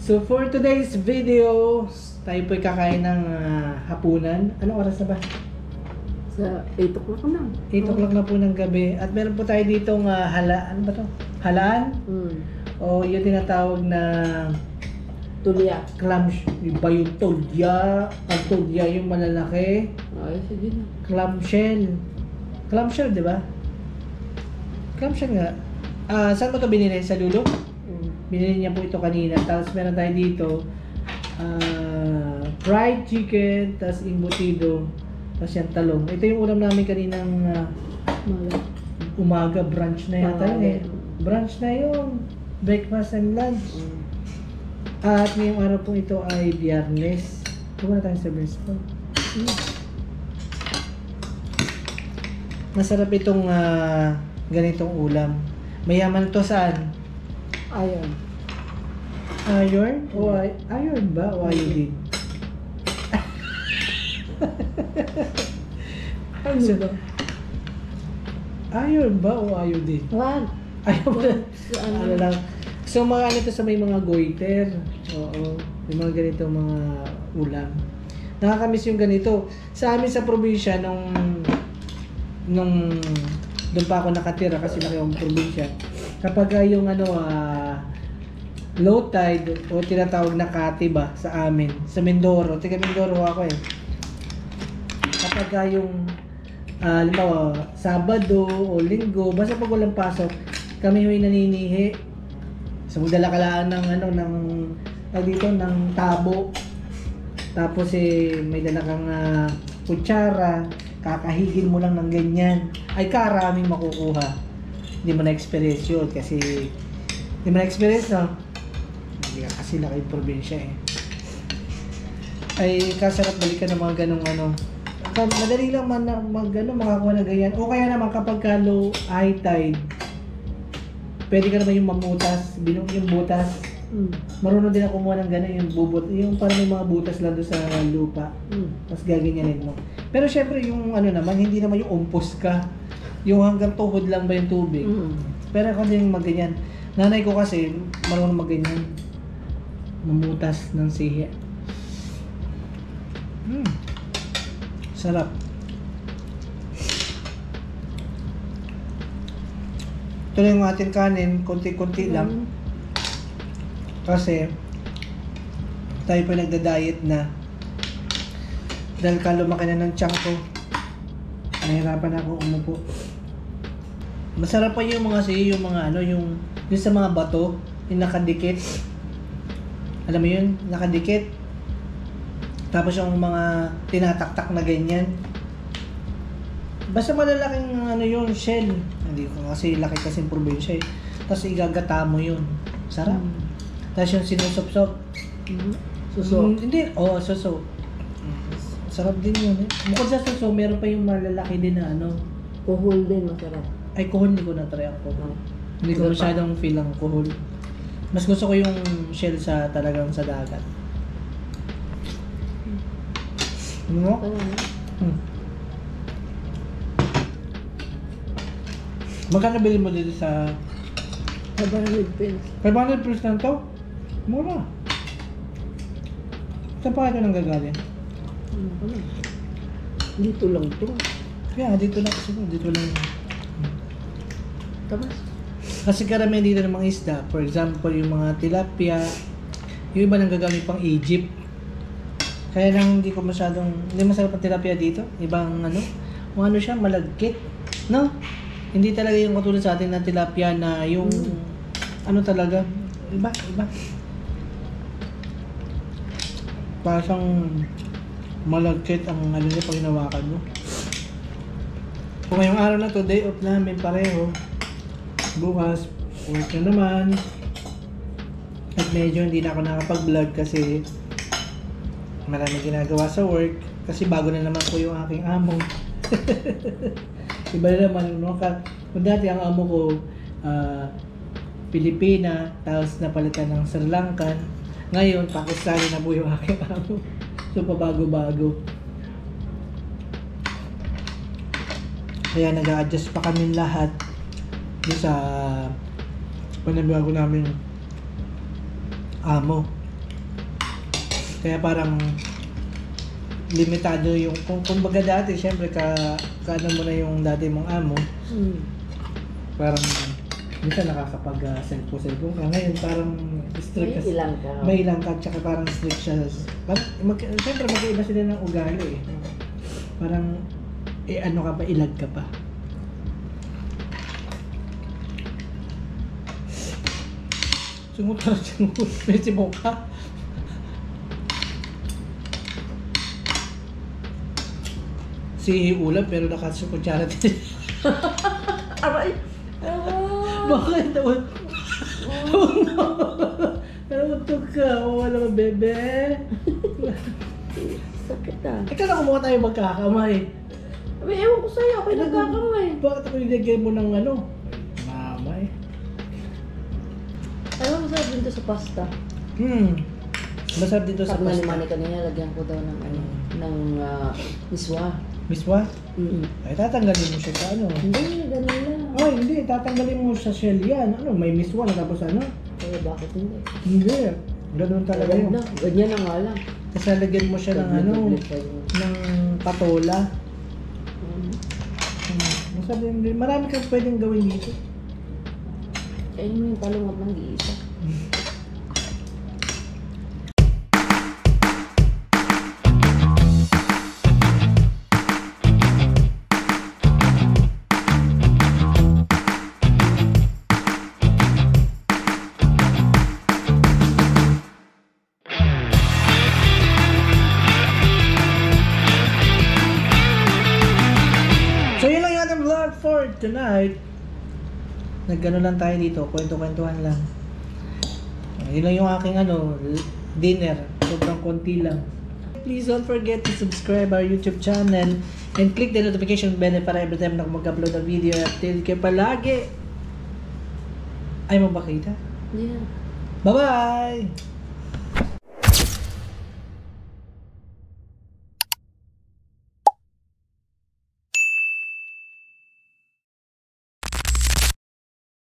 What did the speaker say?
So for today's video, tayo po'y kakain ng hapunan. Anong oras na ba? Sa 8 o'clock na. 8 o'clock na po ng gabi. At meron po tayo ditong ano ba to? Halaan? O yung tinatawag na Tulya. iba yung tulya. Ang tulya yung malalaki. Ay, sige na. Clamshell. Clamshell, di ba? Clamshell nga. Saan mo to binili? Sa Lulo? Binili niya po ito kanina. Tapos meron tayo dito fried chicken, tapos embutido, tapos yung talong. Ito yung ulam namin kaninang umaga. Brunch na yata yun eh. Brunch na yun. Breakfast and lunch. At ngayong araw po ito ay Biyernes. Kumana tayo sa Biyernes. Masarap itong ganitong ulam. Mayaman to saan? Iron. Iron? O iron ba? O iodine? Ano So, ba? Iron ba o iodine? Wag. Ayaw ba? Ano? Ano lang. So mga ano to sa may mga goiter. Oo. May mga ganito mga ulam. Nakakamiss yung ganito. Sa amin sa probinsya nung doon pa ako nakatira kasi laki yung probinsya. Kapag yung low tide o tinatawag na kati ba sa amin, sa Mindoro, taga Mindoro ako eh. Kapag yung halimbawa, Sabado o Linggo, basta pag walang pasok, kami huy naninihi. So magdala-kalaan ng tabo. Tapos may dala kang kutsara, kakahigin mo lang ng ganyan. Ay karaming makukuha. Hindi mo na-experience yun kasi hindi mo na-experience, no? Hindi ka kasi laki yung probinsya eh. Ay kasarap balikan ng mga ganong madali lang makakuha ng ganyan. O kaya naman kapag ka low high tide, pwede ka naman yung mamutas, yung butas. Marunong din ako kumuha ng gano'n, yung bubot, yung parang may mga butas lang doon sa lupa. Tapos gaganyanin mo. Pero syempre yung naman, hindi naman yung umpos ka. Yung hanggang tuhod lang ba yung tubig. Pero ako din magganyan. Nanay ko kasi marunong magganyan. Mamutas ng sihi. Sarap. Ito na yung ating kanin, konti-konti lang. Kasi tayo pa nagda-diet na. Dahil ka lumaki na ng tiyan ko, nahirapan ako umupo. Masarap pa yung mga yung sa mga bato, yung nakadikit. Alam mo yun, nakadikit. Tapos yung mga tinataktak na ganyan. Basta malalaking yung shell. Hindi ko kasi laki kasi probinsya eh. Tapos igagata mo yun. Sarap. Tapos yung sinusop-sop. Suso. Hindi. Suso. Sarap din yun eh. Bukod sa suso, meron pa yung malalaki din na Kuhol din, masarap. Ay, kuhol hindi ko na-try ang kuhol. Hindi ko masyadong feel ang kuhol. Mas gusto ko yung shell sa talagang sa dagat. Ano mo? Magkano bili mo dito sa 500 pesos. 500 pesos lang to? Mura. Saan pa ito nang gagaling? Dito lang to. Kaya dito lang kasi dito lang. Tapos? Kasi karamihan dito ng mga isda, for example, yung mga tilapia, yung iba nang gagamit pang Egypt. Kaya lang hindi masarap ang tilapia dito. Ibang siya, malagkit. No? Hindi talaga yung katulad sa atin na tilapia na yung talaga. Iba. Parang malagkit ang niya pag hinawakan mo. Kung ngayong araw na to, day off namin pareho. Bukas, work na naman. At medyo hindi na ako nakapag-vlog kasi marami ginagawa sa work. Kasi bago na naman po yung aking amo. Iba na naman, kung dati ang amo ko, Pilipina, tapos napalitan ng Sri Lankan. Ngayon, Pakistani na po yung aking amo. So, pabago-bago. Kaya nag-a-adjust pa kami lahat sa panabago namin amo. Kaya parang limitado yung kumbaga dati syempre kaano mo na yung dati mong amo, parang minsan nakakapag-cellphone ka. Ngayon parang strict May kasi. ilang ka. May ilang ka, tsaka parang strict siya. Siyempre magkaiba sila ng ugali eh. Parang, ano ka pa, ilag ka pa. Sungot ka, sungot. May sibok ka. Si ulam pero nakasukutsara din. Aray! Ah! Bakit? Nauntog ka. Wala ka, bebe. Sakit ah. Ikaw na kumuha tayo magkakamay. May ewan ko sa'yo, ako'y nagkakamay. Bakit ako nilagay mo ng ano? Mama eh. Ano masarap din to sa pasta? Masarap dito sa Sabi nga ni pasta. Manny kanina, lagyan ko daw ng ano, ng miswa. Miswa? Ay, tatanggalin mo siya sa ano? Hindi, ganun lang. Ay, hindi. Tatanggalin mo sa shell yan. Ano, may miswa na tapos ano? Kaya bakit hindi? Hindi. Ganun talaga yun. Ganda. Ganyan na nga lang. Kasi lagyan mo siya ng ano, Doble pa yun. ng patola. Masarap din. Marami kang pwedeng gawin dito. Ayun mo yung talungat ng giisa. So yun lang yung ating vlog for tonight. Nagano lang tayo dito, kwento-kwentuhan lang. Yun lang yung aking dinner. Sobrang konti lang. Please don't forget to subscribe our YouTube channel and click the notification bell para every time na ako mag-upload ng video. At till kayo palagi. Ay mo ba kita? Yeah. Bye-bye!